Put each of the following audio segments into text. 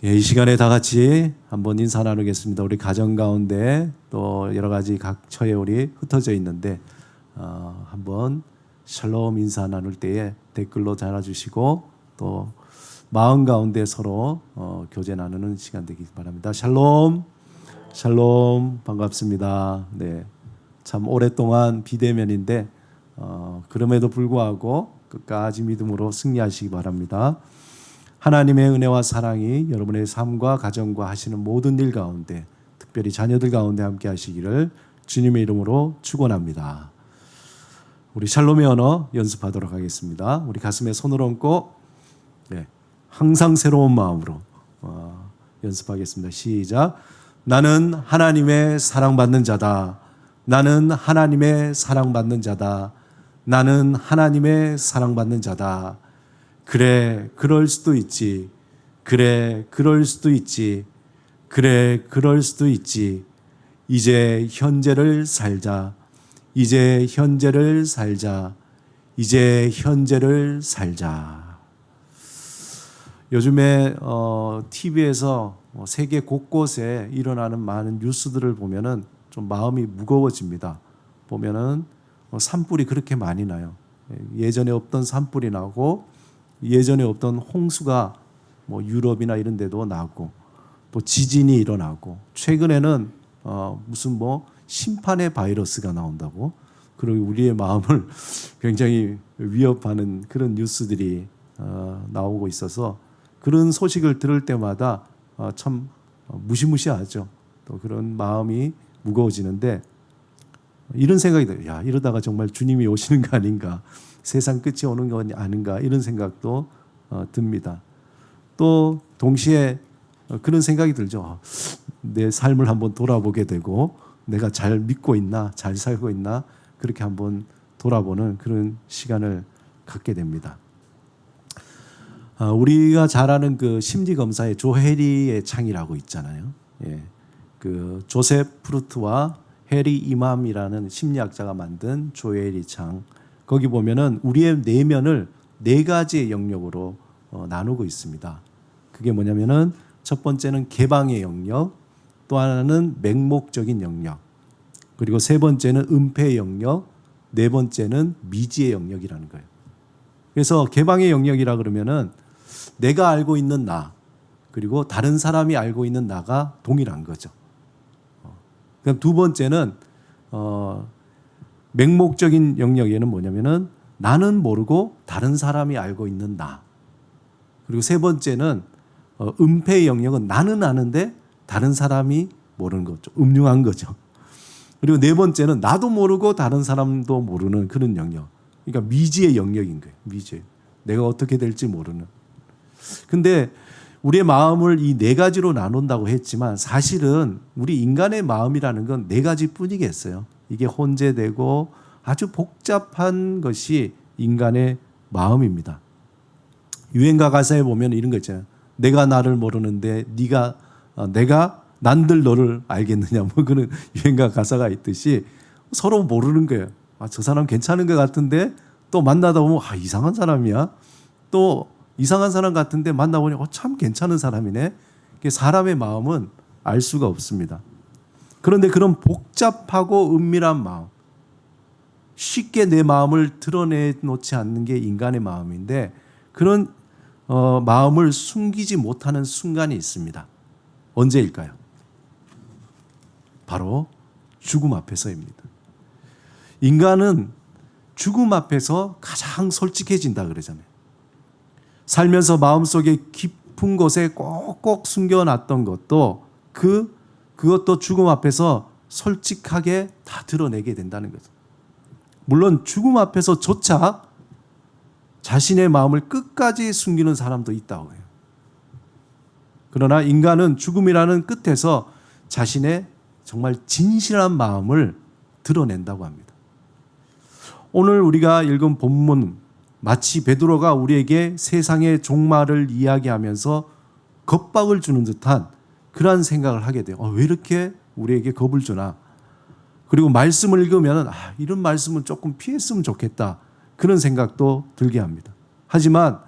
예, 이 시간에 다 같이 한번 인사 나누겠습니다. 우리 가정 가운데 또 여러 가지 각 처에 우리 흩어져 있는데 한번 샬롬 인사 나눌 때에 댓글로 달아주시고 또 마음 가운데 서로 교제 나누는 시간 되길 바랍니다. 샬롬, 샬롬 반갑습니다. 네, 참 오랫동안 비대면인데 그럼에도 불구하고 끝까지 믿음으로 승리하시기 바랍니다. 하나님의 은혜와 사랑이 여러분의 삶과 가정과 하시는 모든 일 가운데 특별히 자녀들 가운데 함께 하시기를 주님의 이름으로 축원합니다. 우리 샬롬의 언어 연습하도록 하겠습니다. 우리 가슴에 손을 얹고 항상 새로운 마음으로 연습하겠습니다. 시작. 나는 하나님의 사랑받는 자다. 나는 하나님의 사랑받는 자다. 나는 하나님의 사랑받는 자다. 그래, 그럴 수도 있지. 그래, 그럴 수도 있지. 그래, 그럴 수도 있지. 이제 현재를 살자. 이제 현재를 살자. 이제 현재를 살자. 요즘에 TV에서 세계 곳곳에 일어나는 많은 뉴스들을 보면은 좀 마음이 무거워집니다. 보면은 산불이 그렇게 많이 나요. 예전에 없던 산불이 나고 예전에 없던 홍수가 유럽이나 이런 데도 나고 또 지진이 일어나고 최근에는 무슨 심판의 바이러스가 나온다고 그리고 우리의 마음을 굉장히 위협하는 그런 뉴스들이 나오고 있어서 그런 소식을 들을 때마다 참 무시무시하죠. 또 그런 마음이 무거워지는데 이런 생각이 들어요. 야, 이러다가 정말 주님이 오시는 거 아닌가, 세상 끝이 오는 거 아닌가 이런 생각도 듭니다. 또 동시에 그런 생각이 들죠. 내 삶을 한번 돌아보게 되고 내가 잘 믿고 있나, 잘 살고 있나 그렇게 한번 돌아보는 그런 시간을 갖게 됩니다. 우리가 잘 아는 그 심리 검사의 조해리의 창이라고 있잖아요. 예, 그 조셉 프루트와 해리 이맘이라는 심리학자가 만든 조해리 창. 거기 보면은 우리의 내면을 네 가지의 영역으로 나누고 있습니다. 그게 뭐냐면은 첫 번째는 개방의 영역, 또 하나는 맹목적인 영역, 그리고 세 번째는 은폐의 영역, 네 번째는 미지의 영역이라는 거예요. 그래서 개방의 영역이라 그러면은 내가 알고 있는 나, 그리고 다른 사람이 알고 있는 나가 동일한 거죠. 그럼 두 번째는 맹목적인 영역에는 뭐냐면은 나는 모르고 다른 사람이 알고 있는 나. 그리고 세 번째는 은폐의 영역은 나는 아는데 다른 사람이 모르는 거죠. 음흉한 거죠. 그리고 네 번째는 나도 모르고 다른 사람도 모르는 그런 영역. 그러니까 미지의 영역인 거예요. 미지. 내가 어떻게 될지 모르는. 근데 우리의 마음을 이 네 가지로 나눈다고 했지만 사실은 우리 인간의 마음이라는 건 네 가지 뿐이겠어요. 이게 혼재되고 아주 복잡한 것이 인간의 마음입니다. 유행가 가사에 보면 이런 거 있잖아요. 내가 나를 모르는데 내가 난들 너를 알겠느냐 그런 유행가 가사가 있듯이 서로 모르는 거예요. 저 사람 괜찮은 것 같은데 또 만나다 보면 이상한 사람이야. 또 이상한 사람 같은데 만나보니 참 괜찮은 사람이네. 사람의 마음은 알 수가 없습니다. 그런데 그런 복잡하고 은밀한 마음, 쉽게 내 마음을 드러내놓지 않는 게 인간의 마음인데 그런 마음을 숨기지 못하는 순간이 있습니다. 언제일까요? 바로 죽음 앞에서입니다. 인간은 죽음 앞에서 가장 솔직해진다 그러잖아요. 살면서 마음속에 깊은 곳에 꼭꼭 숨겨놨던 것도 그것도 죽음 앞에서 솔직하게 다 드러내게 된다는 거죠. 물론 죽음 앞에서조차 자신의 마음을 끝까지 숨기는 사람도 있다고 해요. 그러나 인간은 죽음이라는 끝에서 자신의 정말 진실한 마음을 드러낸다고 합니다. 오늘 우리가 읽은 본문 마치 베드로가 우리에게 세상의 종말을 이야기하면서 겁박을 주는 듯한 그러한 생각을 하게 돼요. 왜 이렇게 우리에게 겁을 주나? 그리고 말씀을 읽으면 이런 말씀은 조금 피했으면 좋겠다. 그런 생각도 들게 합니다. 하지만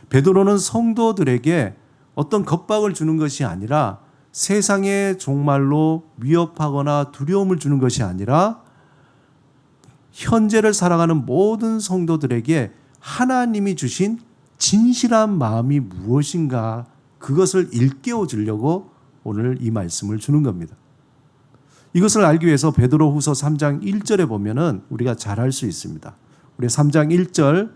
베드로는 성도들에게 어떤 겁박을 주는 것이 아니라 세상에 정말로 위협하거나 두려움을 주는 것이 아니라 현재를 살아가는 모든 성도들에게 하나님이 주신 진실한 마음이 무엇인가 그것을 일깨워 주려고 오늘 이 말씀을 주는 겁니다. 이것을 알기 위해서 베드로후서 3장 1절에 보면은 우리가 잘 알 수 있습니다. 우리 3장 1절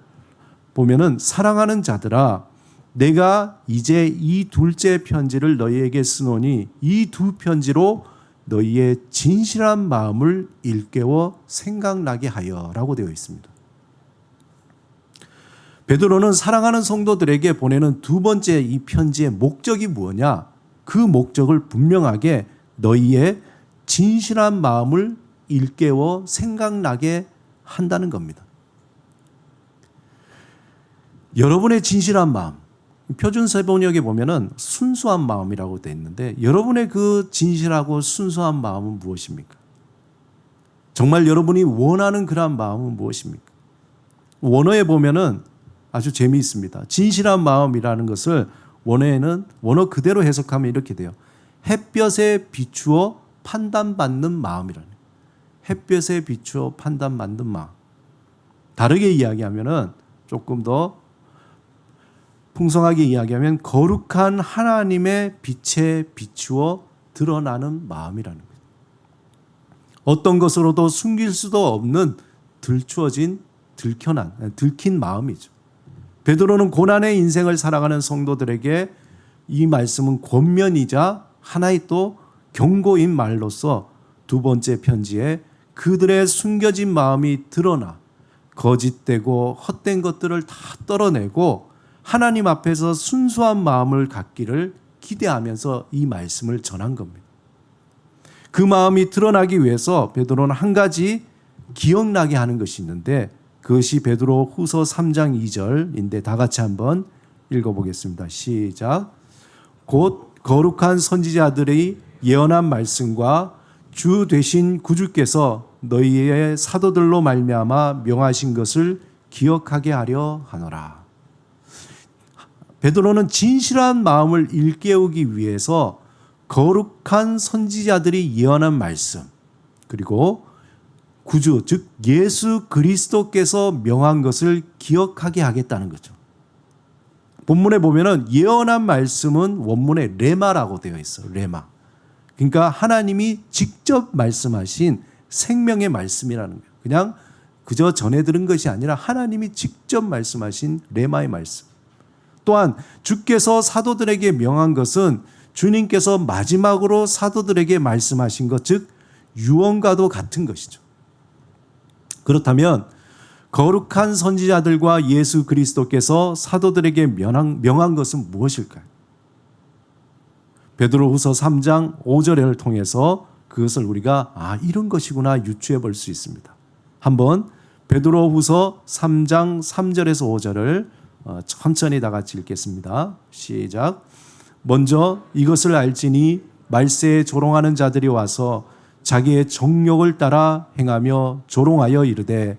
보면은 사랑하는 자들아 내가 이제 이 둘째 편지를 너희에게 쓰노니 이 두 편지로 너희의 진실한 마음을 일깨워 생각나게 하여라고 되어 있습니다. 베드로는 사랑하는 성도들에게 보내는 두 번째 이 편지의 목적이 뭐냐? 그 목적을 분명하게 너희의 진실한 마음을 일깨워 생각나게 한다는 겁니다. 여러분의 진실한 마음, 표준세번역에 보면은 순수한 마음이라고 되어 있는데 여러분의 그 진실하고 순수한 마음은 무엇입니까? 정말 여러분이 원하는 그러한 마음은 무엇입니까? 원어에 보면은 아주 재미있습니다. 진실한 마음이라는 것을 원어에는 원어 그대로 해석하면 이렇게 돼요. 햇볕에 비추어 판단받는 마음이라는. 햇볕에 비추어 판단받는 마음. 다르게 이야기하면은 조금 더 풍성하게 이야기하면 거룩한 하나님의 빛에 비추어 드러나는 마음이라는 거예요. 어떤 것으로도 숨길 수도 없는 들추어진 들킨 마음이죠. 베드로는 고난의 인생을 살아가는 성도들에게 이 말씀은 권면이자 하나의 또 경고인 말로서 두 번째 편지에 그들의 숨겨진 마음이 드러나 거짓되고 헛된 것들을 다 떨어내고 하나님 앞에서 순수한 마음을 갖기를 기대하면서 이 말씀을 전한 겁니다. 그 마음이 드러나기 위해서 베드로는 한 가지 기억나게 하는 것이 있는데 그것이 베드로 후서 3장 2절인데 다 같이 한번 읽어보겠습니다. 시작. 곧 거룩한 선지자들의 예언한 말씀과 주 되신 구주께서 너희의 사도들로 말미암아 명하신 것을 기억하게 하려 하노라. 베드로는 진실한 마음을 일깨우기 위해서 거룩한 선지자들이 예언한 말씀 그리고 구주 즉 예수 그리스도께서 명한 것을 기억하게 하겠다는 거죠. 본문에 보면은 예언한 말씀은 원문에 레마라고 되어 있어요. 레마. 그러니까 하나님이 직접 말씀하신 생명의 말씀이라는 거예요. 그냥 그저 전해 들은 것이 아니라 하나님이 직접 말씀하신 레마의 말씀. 또한 주께서 사도들에게 명한 것은 주님께서 마지막으로 사도들에게 말씀하신 것, 즉 유언과도 같은 것이죠. 그렇다면 거룩한 선지자들과 예수 그리스도께서 사도들에게 명한 것은 무엇일까요? 베드로후서 3장 5절을 통해서 그것을 우리가 이런 것이구나 유추해 볼 수 있습니다. 한번 베드로후서 3장 3절에서 5절을 천천히 다 같이 읽겠습니다. 시작. 먼저 이것을 알지니 말세에 조롱하는 자들이 와서 자기의 정욕을 따라 행하며 조롱하여 이르되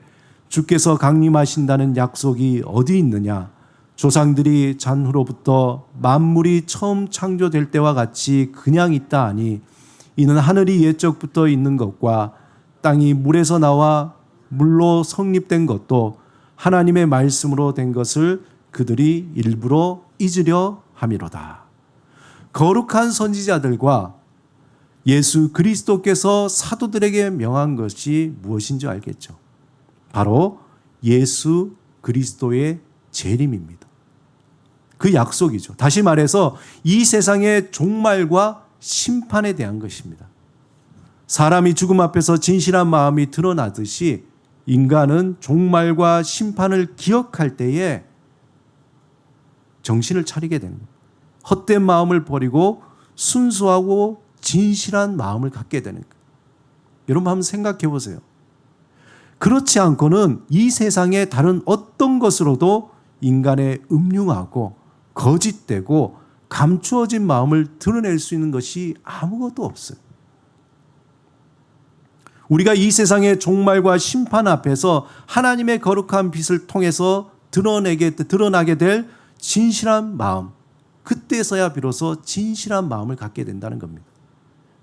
주께서 강림하신다는 약속이 어디 있느냐? 조상들이 잔후로부터 만물이 처음 창조될 때와 같이 그냥 있다 하니 이는 하늘이 옛적부터 있는 것과 땅이 물에서 나와 물로 성립된 것도 하나님의 말씀으로 된 것을 그들이 일부러 잊으려 함이로다. 거룩한 선지자들과 예수 그리스도께서 사도들에게 명한 것이 무엇인지 알겠죠? 바로 예수 그리스도의 재림입니다. 그 약속이죠. 다시 말해서 이 세상의 종말과 심판에 대한 것입니다. 사람이 죽음 앞에서 진실한 마음이 드러나듯이 인간은 종말과 심판을 기억할 때에 정신을 차리게 되는 거예요. 헛된 마음을 버리고 순수하고 진실한 마음을 갖게 되는 거예요. 여러분 한번 생각해 보세요. 그렇지 않고는 이 세상의 다른 어떤 것으로도 인간의 음흉하고 거짓되고 감추어진 마음을 드러낼 수 있는 것이 아무것도 없어요. 우리가 이 세상의 종말과 심판 앞에서 하나님의 거룩한 빛을 통해서 드러나게 될 진실한 마음, 그때서야 비로소 진실한 마음을 갖게 된다는 겁니다.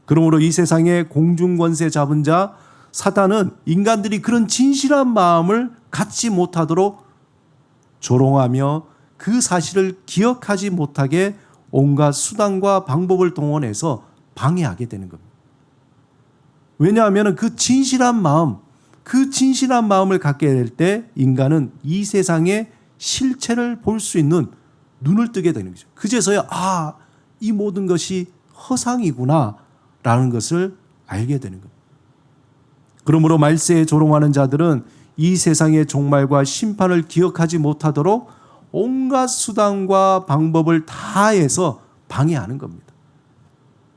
그러므로 이 세상의 공중권세 잡은 자 사탄은 인간들이 그런 진실한 마음을 갖지 못하도록 조롱하며 그 사실을 기억하지 못하게 온갖 수단과 방법을 동원해서 방해하게 되는 겁니다. 왜냐하면 그 진실한 마음을 갖게 될 때 인간은 이 세상의 실체를 볼 수 있는 눈을 뜨게 되는 거죠. 그제서야 이 모든 것이 허상이구나 라는 것을 알게 되는 겁니다. 그러므로 말세에 조롱하는 자들은 이 세상의 종말과 심판을 기억하지 못하도록 온갖 수단과 방법을 다해서 방해하는 겁니다.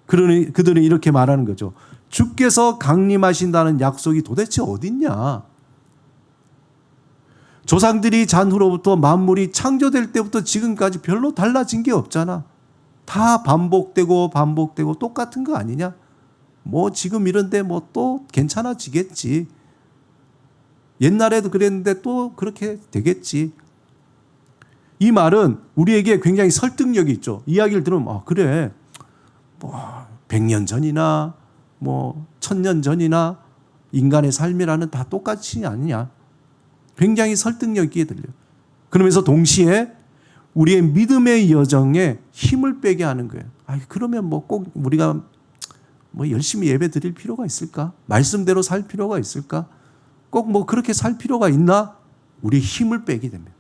그러니 그들은 이렇게 말하는 거죠. 주께서 강림하신다는 약속이 도대체 어딨냐? 조상들이 잔 후로부터 만물이 창조될 때부터 지금까지 별로 달라진 게 없잖아. 다 반복되고 똑같은 거 아니냐? 뭐 지금 이런데 뭐 또 괜찮아지겠지. 옛날에도 그랬는데 또 그렇게 되겠지. 이 말은 우리에게 굉장히 설득력이 있죠. 이야기를 들으면 그래. 뭐 100년 전이나 뭐 1000년 전이나 인간의 삶이라는 다 똑같이 아니냐. 굉장히 설득력 있게 들려요. 그러면서 동시에 우리의 믿음의 여정에 힘을 빼게 하는 거예요. 그러면 뭐 꼭 우리가 뭐 열심히 예배 드릴 필요가 있을까? 말씀대로 살 필요가 있을까? 꼭 뭐 그렇게 살 필요가 있나? 우리 힘을 빼게 됩니다.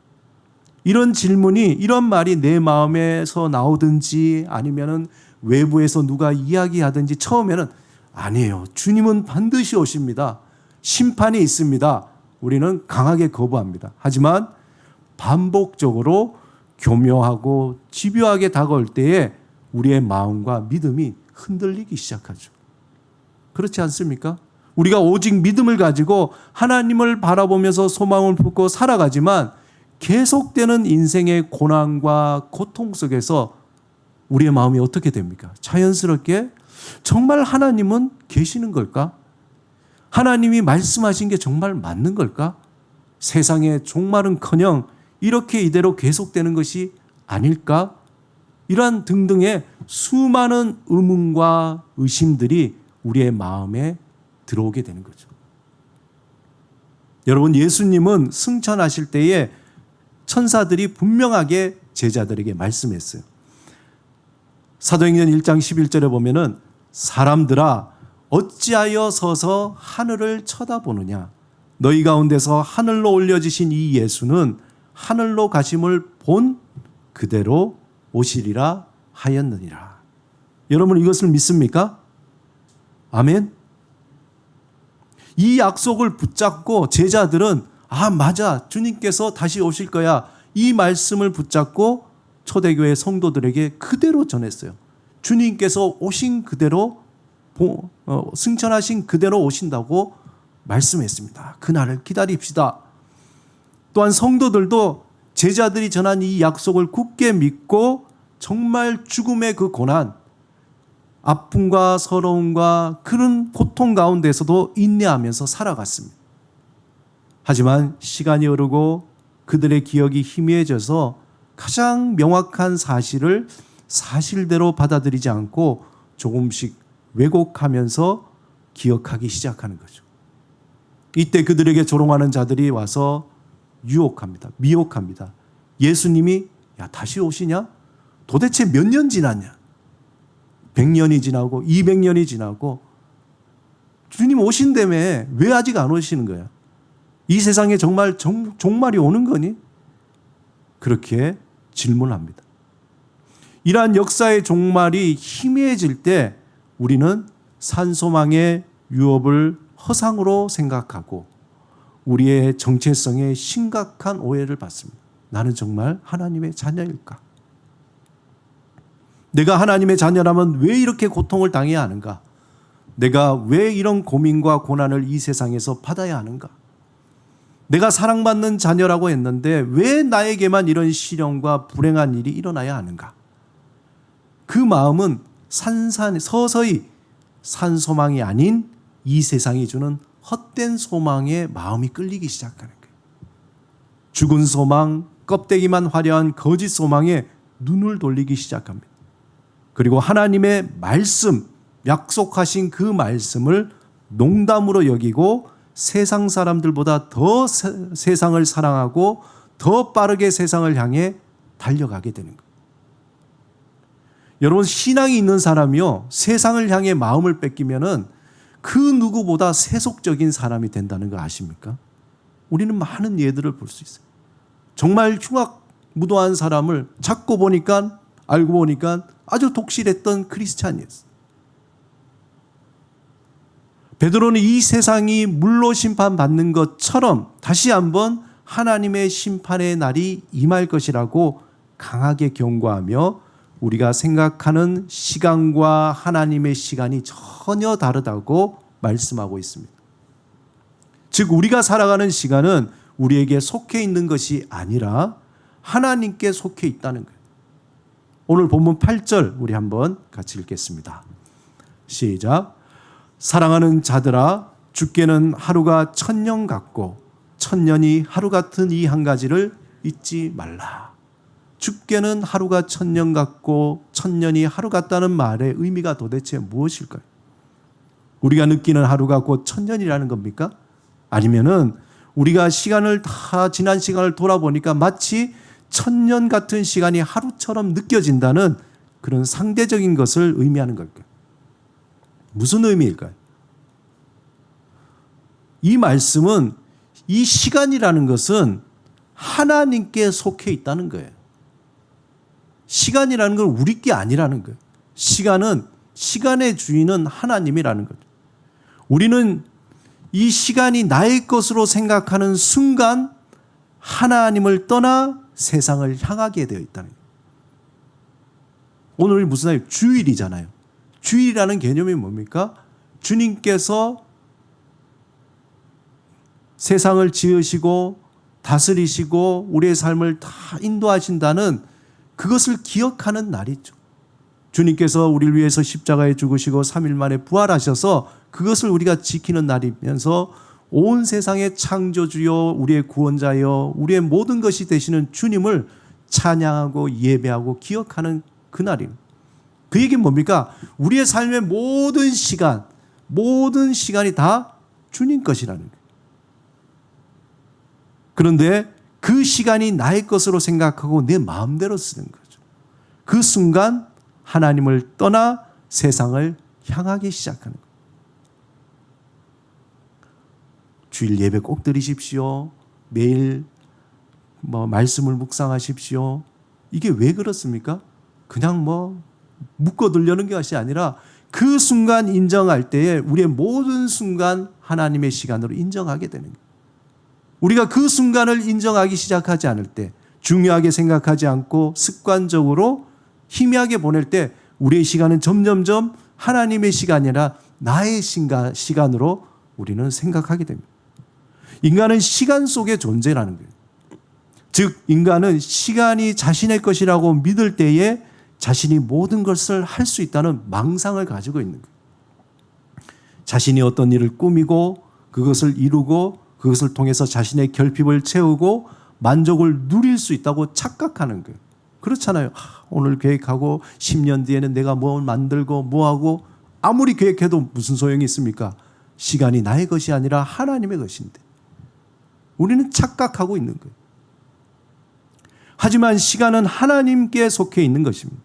이런 질문이, 이런 말이 내 마음에서 나오든지 아니면은 외부에서 누가 이야기하든지 처음에는 아니에요. 주님은 반드시 오십니다. 심판이 있습니다. 우리는 강하게 거부합니다. 하지만 반복적으로 교묘하고 집요하게 다가올 때에 우리의 마음과 믿음이 흔들리기 시작하죠. 그렇지 않습니까? 우리가 오직 믿음을 가지고 하나님을 바라보면서 소망을 품고 살아가지만 계속되는 인생의 고난과 고통 속에서 우리의 마음이 어떻게 됩니까? 자연스럽게 정말 하나님은 계시는 걸까? 하나님이 말씀하신 게 정말 맞는 걸까? 세상의 종말은커녕 이렇게 이대로 계속되는 것이 아닐까? 이러한 등등의 수많은 의문과 의심들이 우리의 마음에 들어오게 되는 거죠. 여러분, 예수님은 승천하실 때에 천사들이 분명하게 제자들에게 말씀했어요. 사도행전 1장 11절에 보면은 사람들아 어찌하여 서서 하늘을 쳐다보느냐? 너희 가운데서 하늘로 올려지신 이 예수는 하늘로 가심을 본 그대로 오시리라 하였느니라. 여러분, 이것을 믿습니까? 아멘. 이 약속을 붙잡고 제자들은 맞아, 주님께서 다시 오실 거야. 이 말씀을 붙잡고 초대교회 성도들에게 그대로 전했어요. 주님께서 오신 그대로, 승천하신 그대로 오신다고 말씀했습니다. 그날을 기다립시다. 또한 성도들도 제자들이 전한 이 약속을 굳게 믿고 정말 죽음의 그 고난, 아픔과 서러움과 그런 고통 가운데서도 인내하면서 살아갔습니다. 하지만 시간이 흐르고 그들의 기억이 희미해져서 가장 명확한 사실을 사실대로 받아들이지 않고 조금씩 왜곡하면서 기억하기 시작하는 거죠. 이때 그들에게 조롱하는 자들이 와서 유혹합니다. 미혹합니다. 예수님이 다시 오시냐? 도대체 몇 년 지났냐? 100년이 지나고 200년이 지나고 주님 오신다며 왜 아직 안 오시는 거야? 이 세상에 정말 종말이 오는 거니? 그렇게 질문합니다. 이러한 역사의 종말이 희미해질 때 우리는 산소망의 유업을 허상으로 생각하고 우리의 정체성에 심각한 오해를 받습니다. 나는 정말 하나님의 자녀일까? 내가 하나님의 자녀라면 왜 이렇게 고통을 당해야 하는가? 내가 왜 이런 고민과 고난을 이 세상에서 받아야 하는가? 내가 사랑받는 자녀라고 했는데 왜 나에게만 이런 시련과 불행한 일이 일어나야 하는가? 그 마음은 서서히 산소망이 아닌 이 세상이 주는 헛된 소망에 마음이 끌리기 시작하는 거예요. 죽은 소망, 껍데기만 화려한 거짓 소망에 눈을 돌리기 시작합니다. 그리고 하나님의 말씀, 약속하신 그 말씀을 농담으로 여기고 세상 사람들보다 더 세상을 사랑하고 더 빠르게 세상을 향해 달려가게 되는 거예요. 여러분, 신앙이 있는 사람이요, 세상을 향해 마음을 뺏기면은 그 누구보다 세속적인 사람이 된다는 거 아십니까? 우리는 많은 예들을 볼 수 있어요. 정말 흉악무도한 사람을 찾고 보니까, 알고 보니까 아주 독실했던 크리스찬이었어요. 베드로는 이 세상이 물로 심판받는 것처럼 다시 한번 하나님의 심판의 날이 임할 것이라고 강하게 경고하며 우리가 생각하는 시간과 하나님의 시간이 전혀 다르다고 말씀하고 있습니다. 즉, 우리가 살아가는 시간은 우리에게 속해 있는 것이 아니라 하나님께 속해 있다는 거예요. 오늘 본문 8절 우리 한번 같이 읽겠습니다. 시작. 사랑하는 자들아, 주께는 하루가 1000년 같고 1000년이 하루 같은 이 한 가지를 잊지 말라. 주께는 하루가 1000년 같고 1000년이 하루 같다는 말의 의미가 도대체 무엇일까요? 우리가 느끼는 하루가 곧 1000년이라는 겁니까? 아니면은 우리가 지난 시간을 돌아보니까 마치 1000년 같은 시간이 하루처럼 느껴진다는 그런 상대적인 것을 의미하는 걸까요? 무슨 의미일까요? 이 말씀은 이 시간이라는 것은 하나님께 속해 있다는 거예요. 시간이라는 건 우리 게 아니라는 거예요. 시간의 주인은 하나님이라는 거죠. 우리는 이 시간이 나의 것으로 생각하는 순간 하나님을 떠나 세상을 향하게 되어 있다는 거예요. 오늘이 무슨 날이에요? 주일이잖아요. 주일이라는 개념이 뭡니까? 주님께서 세상을 지으시고 다스리시고 우리의 삶을 다 인도하신다는 그것을 기억하는 날이죠. 주님께서 우리를 위해서 십자가에 죽으시고 3일 만에 부활하셔서 그것을 우리가 지키는 날이면서 온 세상의 창조주여, 우리의 구원자여, 우리의 모든 것이 되시는 주님을 찬양하고 예배하고 기억하는 그날입니다. 그 얘기는 뭡니까? 우리의 삶의 모든 시간이 다 주님 것이라는 거예요. 그런데 그 시간이 나의 것으로 생각하고 내 마음대로 쓰는 거죠. 그 순간 하나님을 떠나 세상을 향하기 시작하는 거예요. 주일 예배 꼭 드리십시오. 매일 말씀을 묵상하십시오. 이게 왜 그렇습니까? 그냥 묶어두려는 것이 아니라 그 순간 인정할 때에 우리의 모든 순간 하나님의 시간으로 인정하게 되는 거예요. 우리가 그 순간을 인정하기 시작하지 않을 때, 중요하게 생각하지 않고 습관적으로 희미하게 보낼 때 우리의 시간은 점점점 하나님의 시간이 아니라 나의 시간으로 우리는 생각하게 됩니다. 인간은 시간 속의 존재라는 거예요. 즉, 인간은 시간이 자신의 것이라고 믿을 때에 자신이 모든 것을 할 수 있다는 망상을 가지고 있는 거예요. 자신이 어떤 일을 꾸미고 그것을 이루고 그것을 통해서 자신의 결핍을 채우고 만족을 누릴 수 있다고 착각하는 거예요. 그렇잖아요. 오늘 계획하고 10년 뒤에는 내가 뭐 만들고 뭐하고, 아무리 계획해도 무슨 소용이 있습니까? 시간이 나의 것이 아니라 하나님의 것인데 우리는 착각하고 있는 거예요. 하지만 시간은 하나님께 속해 있는 것입니다.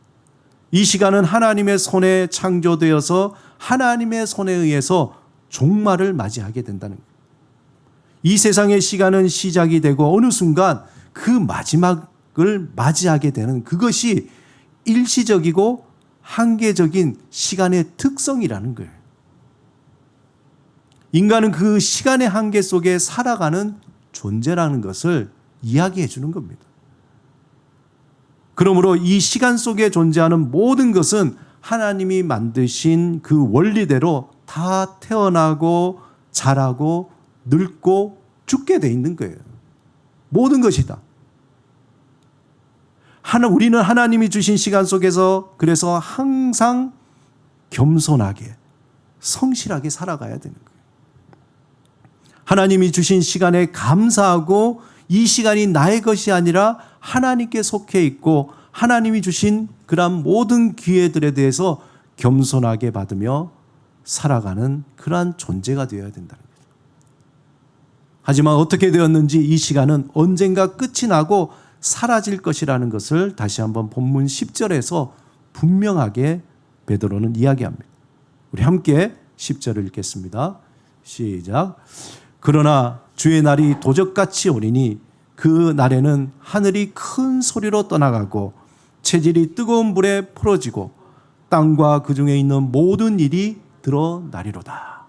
이 시간은 하나님의 손에 창조되어서 하나님의 손에 의해서 종말을 맞이하게 된다는 거예요. 이 세상의 시간은 시작이 되고 어느 순간 그 마지막을 맞이하게 되는 그것이 일시적이고 한계적인 시간의 특성이라는 거예요. 인간은 그 시간의 한계 속에 살아가는 존재라는 것을 이야기해 주는 겁니다. 그러므로 이 시간 속에 존재하는 모든 것은 하나님이 만드신 그 원리대로 다 태어나고 자라고 늙고 죽게 돼 있는 거예요. 모든 것이다. 우리는 하나님이 주신 시간 속에서 그래서 항상 겸손하게 성실하게 살아가야 되는 거예요. 하나님이 주신 시간에 감사하고 이 시간이 나의 것이 아니라 하나님께 속해 있고 하나님이 주신 그러한 모든 기회들에 대해서 겸손하게 받으며 살아가는 그러한 존재가 되어야 된다는 거죠. 하지만 어떻게 되었는지 이 시간은 언젠가 끝이 나고 사라질 것이라는 것을 다시 한번 본문 10절에서 분명하게 베드로는 이야기합니다. 우리 함께 10절을 읽겠습니다. 시작. 그러나 주의 날이 도적같이 오리니 그 날에는 하늘이 큰 소리로 떠나가고 체질이 뜨거운 불에 풀어지고 땅과 그 중에 있는 모든 일이 드러나리로다.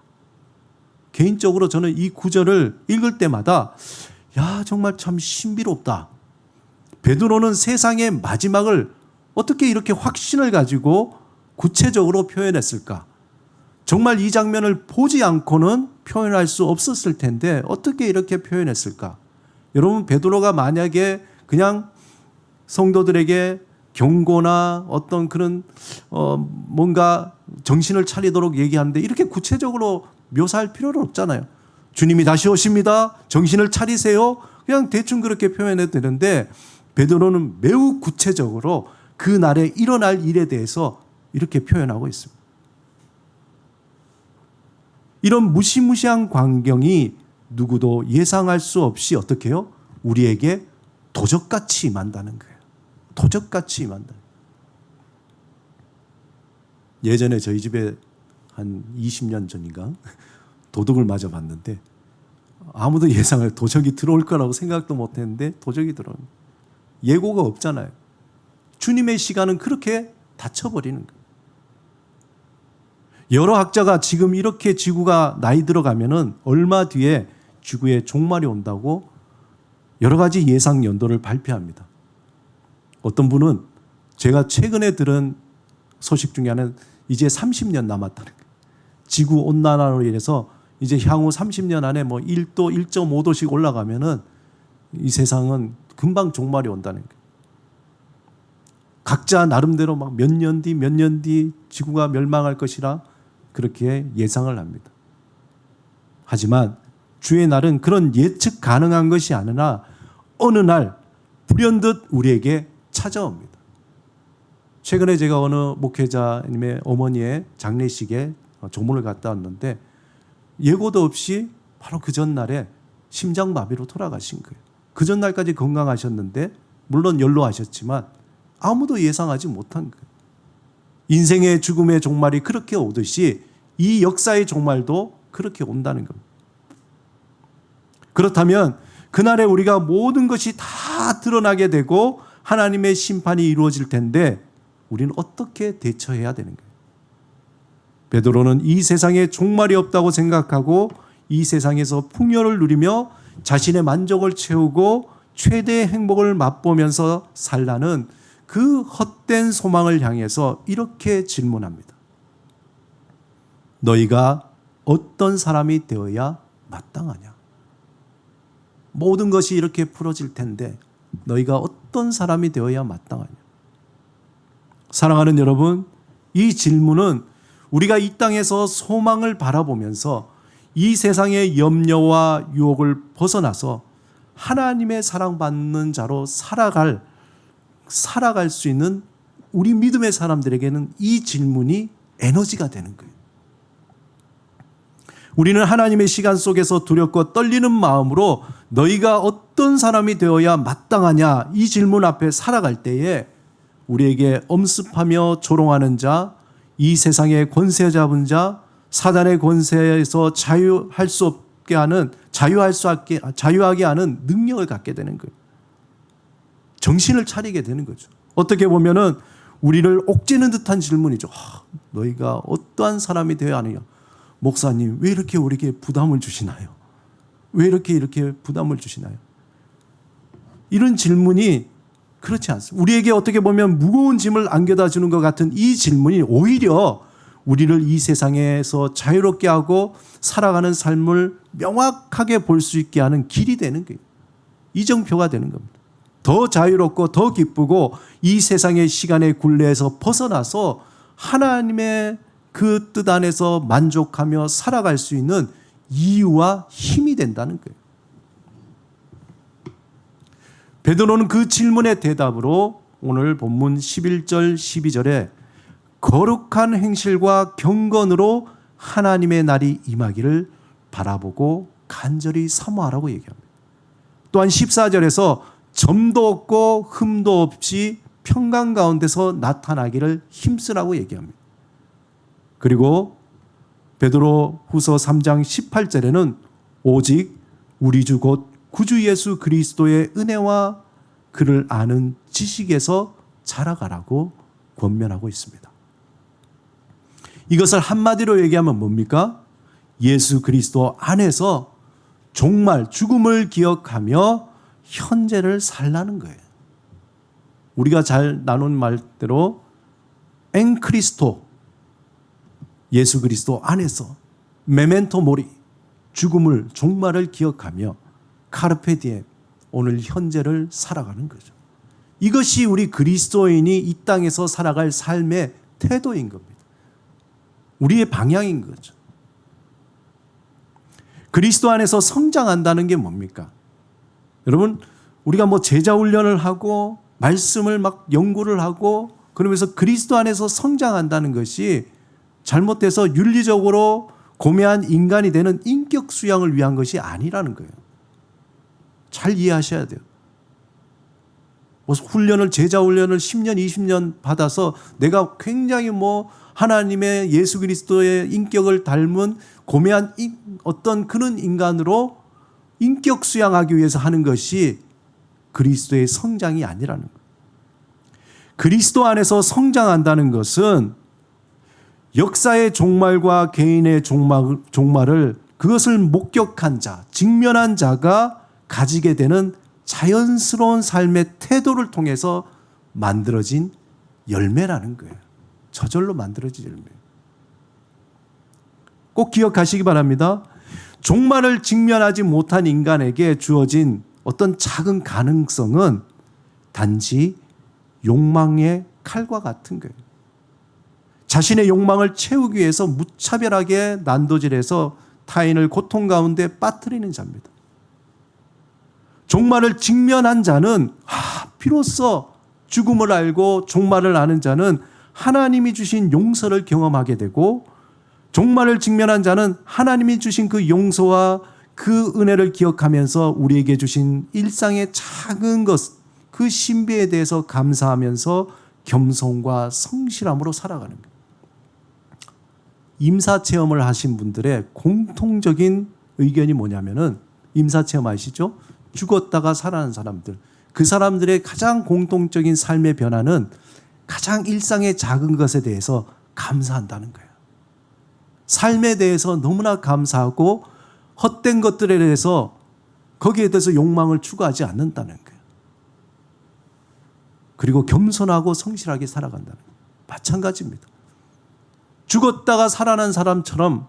개인적으로 저는 이 구절을 읽을 때마다 정말 참 신비롭다. 베드로는 세상의 마지막을 어떻게 이렇게 확신을 가지고 구체적으로 표현했을까? 정말 이 장면을 보지 않고는 표현할 수 없었을 텐데 어떻게 이렇게 표현했을까? 여러분, 베드로가 만약에 그냥 성도들에게 경고나 어떤 그런 뭔가 정신을 차리도록 얘기하는데 이렇게 구체적으로 묘사할 필요는 없잖아요. 주님이 다시 오십니다. 정신을 차리세요. 그냥 대충 그렇게 표현해도 되는데 베드로는 매우 구체적으로 그 날에 일어날 일에 대해서 이렇게 표현하고 있습니다. 이런 무시무시한 광경이 누구도 예상할 수 없이 어떻게 해요? 우리에게 도적같이 임한다는 거예요. 도적같이 임한다. 예전에 저희 집에 한 20년 전인가 도둑을 맞아봤는데 아무도 예상을 도적이 들어올 거라고 생각도 못했는데 도적이 들어옵니다. 예고가 없잖아요. 주님의 시간은 그렇게 닫혀버리는 거예요. 여러 학자가 지금 이렇게 지구가 나이 들어가면은 얼마 뒤에 지구에 종말이 온다고 여러 가지 예상 연도를 발표합니다. 어떤 분은 제가 최근에 들은 소식 중에 하나는 이제 30년 남았다는 거예요. 지구 온난화로 인해서 이제 향후 30년 안에 뭐 1도, 1.5도씩 올라가면은 이 세상은 금방 종말이 온다는 거예요. 각자 나름대로 막 몇 년 뒤 지구가 멸망할 것이라 그렇게 예상을 합니다. 하지만 주의 날은 그런 예측 가능한 것이 아니라 어느 날 불현듯 우리에게 찾아옵니다. 최근에 제가 어느 목회자님의 어머니의 장례식에 조문을 갔다 왔는데 예고도 없이 바로 그 전날에 심장마비로 돌아가신 거예요. 그 전날까지 건강하셨는데 물론 연로하셨지만 아무도 예상하지 못한 거예요. 인생의 죽음의 종말이 그렇게 오듯이 이 역사의 종말도 그렇게 온다는 겁니다. 그렇다면 그날에 우리가 모든 것이 다 드러나게 되고 하나님의 심판이 이루어질 텐데 우리는 어떻게 대처해야 되는 거예요? 베드로는 이 세상에 종말이 없다고 생각하고 이 세상에서 풍요를 누리며 자신의 만족을 채우고 최대의 행복을 맛보면서 살라는 그 헛된 소망을 향해서 이렇게 질문합니다. 너희가 어떤 사람이 되어야 마땅하냐? 모든 것이 이렇게 풀어질 텐데 너희가 어떤 사람이 되어야 마땅하냐? 사랑하는 여러분, 이 질문은 우리가 이 땅에서 소망을 바라보면서 이 세상의 염려와 유혹을 벗어나서 하나님의 사랑받는 자로 살아갈 수 있는 우리 믿음의 사람들에게는 이 질문이 에너지가 되는 거예요. 우리는 하나님의 시간 속에서 두렵고 떨리는 마음으로 너희가 어떤 사람이 되어야 마땅하냐 이 질문 앞에 살아갈 때에 우리에게 엄습하며 조롱하는 자, 이 세상의 권세 잡은 자, 사단의 권세에서 자유하게 하는 능력을 갖게 되는 거예요. 정신을 차리게 되는 거죠. 어떻게 보면은 우리를 옥죄는 듯한 질문이죠. 너희가 어떠한 사람이 되어야 하느냐? 목사님, 왜 이렇게 우리에게 부담을 주시나요? 왜 이렇게 부담을 주시나요? 이런 질문이 그렇지 않습니다. 우리에게 어떻게 보면 무거운 짐을 안겨다 주는 것 같은 이 질문이 오히려 우리를 이 세상에서 자유롭게 하고 살아가는 삶을 명확하게 볼 수 있게 하는 길이 되는 거예요. 이정표가 되는 겁니다. 더 자유롭고 더 기쁘고 이 세상의 시간의 굴레에서 벗어나서 하나님의 그 뜻 안에서 만족하며 살아갈 수 있는 이유와 힘이 된다는 거예요. 베드로는 그 질문의 대답으로 오늘 본문 11절 12절에 거룩한 행실과 경건으로 하나님의 날이 임하기를 바라보고 간절히 사모하라고 얘기합니다. 또한 14절에서 점도 없고 흠도 없이 평강 가운데서 나타나기를 힘쓰라고 얘기합니다. 그리고 베드로 후서 3장 18절에는 오직 우리 주 곧 구주 예수 그리스도의 은혜와 그를 아는 지식에서 자라가라고 권면하고 있습니다. 이것을 한마디로 얘기하면 뭡니까? 예수 그리스도 안에서 종말 죽음을 기억하며 현재를 살라는 거예요. 우리가 잘 나눈 말대로 엔크리스토, 예수 그리스도 안에서 메멘토 모리, 죽음을 종말을 기억하며 카르페 디엠, 오늘 현재를 살아가는 거죠. 이것이 우리 그리스도인이 이 땅에서 살아갈 삶의 태도인 겁니다. 우리의 방향인 거죠. 그리스도 안에서 성장한다는 게 뭡니까? 여러분, 우리가 뭐 제자 훈련을 하고 말씀을 막 연구를 하고 그러면서 그리스도 안에서 성장한다는 것이 잘못돼서 윤리적으로 고매한 인간이 되는 인격 수양을 위한 것이 아니라는 거예요. 잘 이해하셔야 돼요. 훈련을, 제자 훈련을 10년, 20년 받아서 내가 굉장히 하나님의 예수 그리스도의 인격을 닮은 고매한 어떤 그런 인간으로 인격 수양하기 위해서 하는 것이 그리스도의 성장이 아니라는 거예요. 그리스도 안에서 성장한다는 것은 역사의 종말과 개인의 종말을 그것을 목격한 자, 직면한 자가 가지게 되는 자연스러운 삶의 태도를 통해서 만들어진 열매라는 거예요. 저절로 만들어진 열매. 꼭 기억하시기 바랍니다. 종말을 직면하지 못한 인간에게 주어진 어떤 작은 가능성은 단지 욕망의 칼과 같은 거예요. 자신의 욕망을 채우기 위해서 무차별하게 난도질해서 타인을 고통 가운데 빠뜨리는 자입니다. 종말을 직면한 자는 비로소 죽음을 알고 종말을 아는 자는 하나님이 주신 용서를 경험하게 되고, 종말을 직면한 자는 하나님이 주신 그 용서와 그 은혜를 기억하면서 우리에게 주신 일상의 작은 것, 그 신비에 대해서 감사하면서 겸손과 성실함으로 살아가는 거예요. 임사체험을 하신 분들의 공통적인 의견이 뭐냐면은, 임사체험 아시죠? 죽었다가 살아난 사람들, 그 사람들의 가장 공통적인 삶의 변화는 가장 일상의 작은 것에 대해서 감사한다는 거예요. 삶에 대해서 너무나 감사하고 헛된 것들에 대해서 거기에 대해서 욕망을 추구하지 않는다는 거예요. 그리고 겸손하고 성실하게 살아간다는 거예요. 마찬가지입니다. 죽었다가 살아난 사람처럼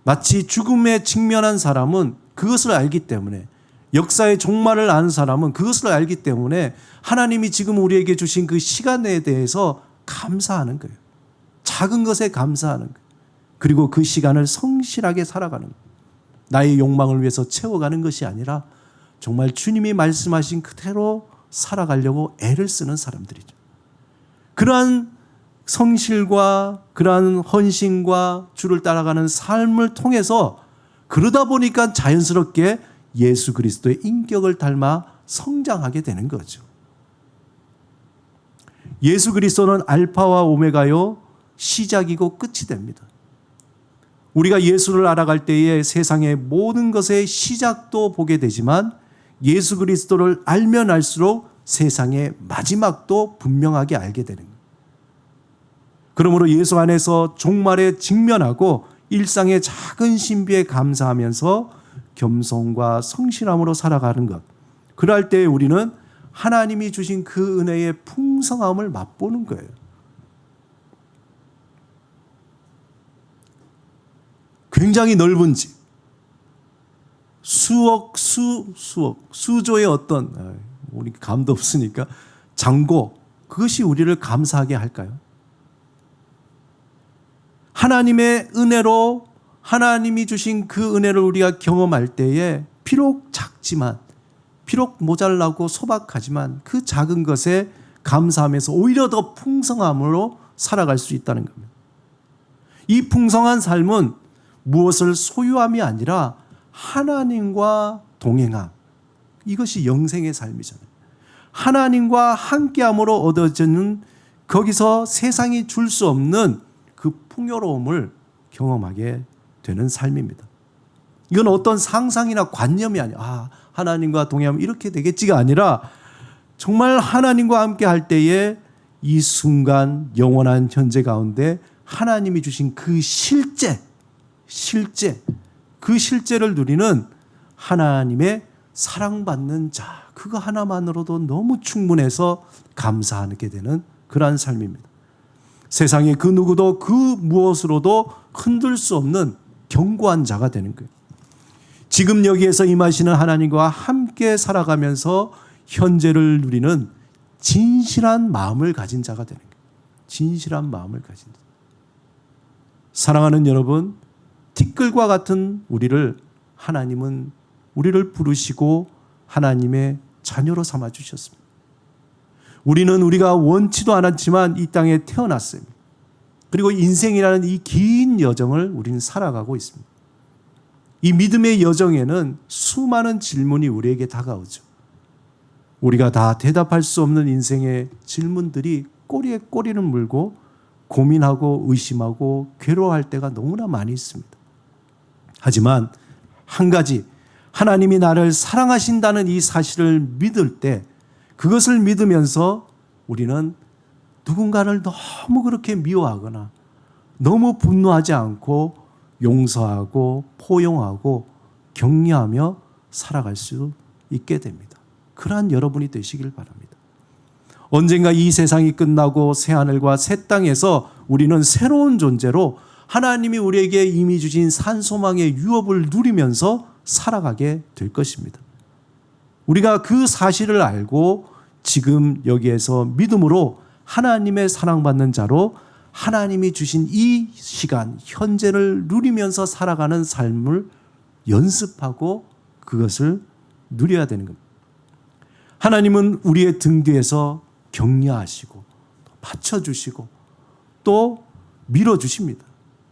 마치 죽음에 직면한 사람은 그것을 알기 때문에, 역사의 종말을 아는 사람은 그것을 알기 때문에 하나님이 지금 우리에게 주신 그 시간에 대해서 감사하는 거예요. 작은 것에 감사하는 거예요. 그리고 그 시간을 성실하게 살아가는 거예요. 나의 욕망을 위해서 채워가는 것이 아니라 정말 주님이 말씀하신 그대로 살아가려고 애를 쓰는 사람들이죠. 그러한 성실과 그러한 헌신과 주를 따라가는 삶을 통해서, 그러다 보니까 자연스럽게 예수 그리스도의 인격을 닮아 성장하게 되는 거죠. 예수 그리스도는 알파와 오메가요, 시작이고 끝이 됩니다. 우리가 예수를 알아갈 때에 세상의 모든 것의 시작도 보게 되지만, 예수 그리스도를 알면 알수록 세상의 마지막도 분명하게 알게 되는 거예요. 그러므로 예수 안에서 종말에 직면하고 일상의 작은 신비에 감사하면서 겸손과 성실함으로 살아가는 것, 그럴 때 우리는 하나님이 주신 그 은혜의 풍성함을 맛보는 거예요. 굉장히 넓은 집, 수조의 어떤, 우리 감도 없으니까 장고, 그것이 우리를 감사하게 할까요? 하나님의 은혜로, 하나님이 주신 그 은혜를 우리가 경험할 때에 비록 작지만, 비록 모자라고 소박하지만 그 작은 것에 감사하면서 오히려 더 풍성함으로 살아갈 수 있다는 겁니다. 이 풍성한 삶은 무엇을 소유함이 아니라 하나님과 동행함. 이것이 영생의 삶이잖아요. 하나님과 함께함으로 얻어지는 거기서 세상이 줄 수 없는 그 풍요로움을 경험하게 되는 삶입니다. 이건 어떤 상상이나 관념이 아니야. 하나님과 동행하면 이렇게 되겠지가 아니라 정말 하나님과 함께 할 때에 이 순간 영원한 현재 가운데 하나님이 주신 그 실제 그 실제를 누리는 하나님의 사랑받는 자, 그거 하나만으로도 너무 충분해서 감사하게 되는 그러한 삶입니다. 세상에 그 누구도 그 무엇으로도 흔들 수 없는 견고한 자가 되는 거예요. 지금 여기에서 임하시는 하나님과 함께 살아가면서 현재를 누리는 진실한 마음을 가진 자가 되는 거예요. 진실한 마음을 가진 자. 사랑하는 여러분, 티끌과 같은 하나님은 우리를 부르시고 하나님의 자녀로 삼아 주셨습니다. 우리는 우리가 원치도 않았지만 이 땅에 태어났습니다. 그리고 인생이라는 이 긴 여정을 우리는 살아가고 있습니다. 이 믿음의 여정에는 수많은 질문이 우리에게 다가오죠. 우리가 다 대답할 수 없는 인생의 질문들이 꼬리에 꼬리를 물고 고민하고 의심하고 괴로워할 때가 너무나 많이 있습니다. 하지만 한 가지, 하나님이 나를 사랑하신다는 이 사실을 믿을 때, 그것을 믿으면서 우리는 누군가를 너무 그렇게 미워하거나 너무 분노하지 않고 용서하고 포용하고 격려하며 살아갈 수 있게 됩니다. 그러한 여러분이 되시길 바랍니다. 언젠가 이 세상이 끝나고 새하늘과 새 땅에서 우리는 새로운 존재로 하나님이 우리에게 이미 주신 산소망의 유업을 누리면서 살아가게 될 것입니다. 우리가 그 사실을 알고 지금 여기에서 믿음으로 하나님의 사랑받는 자로 하나님이 주신 이 시간, 현재를 누리면서 살아가는 삶을 연습하고 그것을 누려야 되는 겁니다. 하나님은 우리의 등 뒤에서 격려하시고 받쳐주시고 또 밀어주십니다.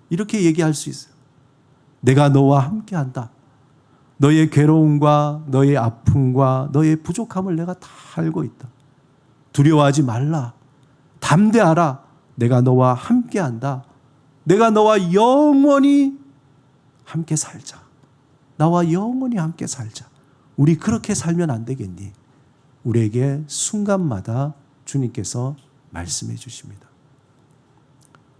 이렇게 얘기할 수 있어요. 내가 너와 함께한다. 너의 괴로움과 너의 아픔과 너의 부족함을 내가 다 알고 있다. 두려워하지 말라. 담대하라. 내가 너와 함께한다. 내가 너와 영원히 함께 살자. 나와 영원히 함께 살자. 우리 그렇게 살면 안 되겠니? 우리에게 순간마다 주님께서 말씀해 주십니다.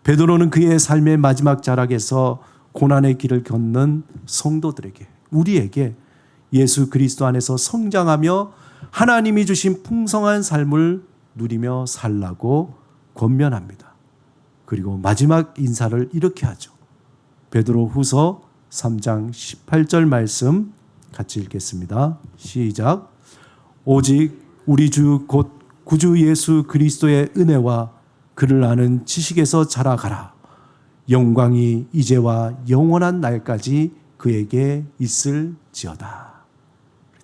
베드로는 그의 삶의 마지막 자락에서 고난의 길을 걷는 성도들에게, 우리에게 예수 그리스도 안에서 성장하며 하나님이 주신 풍성한 삶을 누리며 살라고 권면합니다. 그리고 마지막 인사를 이렇게 하죠. 베드로 후서 3장 18절 말씀 같이 읽겠습니다. 시작. 오직 우리 주 곧 구주 예수 그리스도의 은혜와 그를 아는 지식에서 자라가라. 영광이 이제와 영원한 날까지 그에게 있을지어다.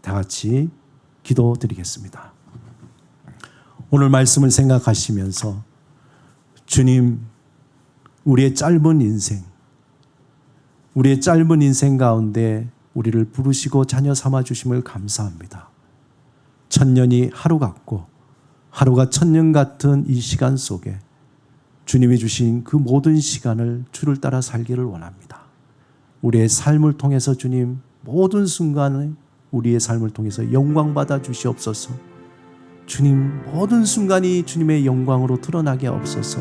다 같이 기도드리겠습니다. 오늘 말씀을 생각하시면서 주님, 우리의 짧은 인생 가운데 우리를 부르시고 자녀 삼아 주심을 감사합니다. 1000년이 하루 같고 하루가 1000년 같은 이 시간 속에 주님이 주신 그 모든 시간을 주를 따라 살기를 원합니다. 우리의 삶을 통해서 주님, 모든 순간에 우리의 삶을 통해서 영광 받아 주시옵소서. 주님, 모든 순간이 주님의 영광으로 드러나게 없어서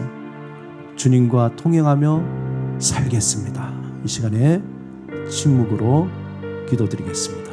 주님과 통행하며 살겠습니다. 이 시간에 침묵으로 기도드리겠습니다.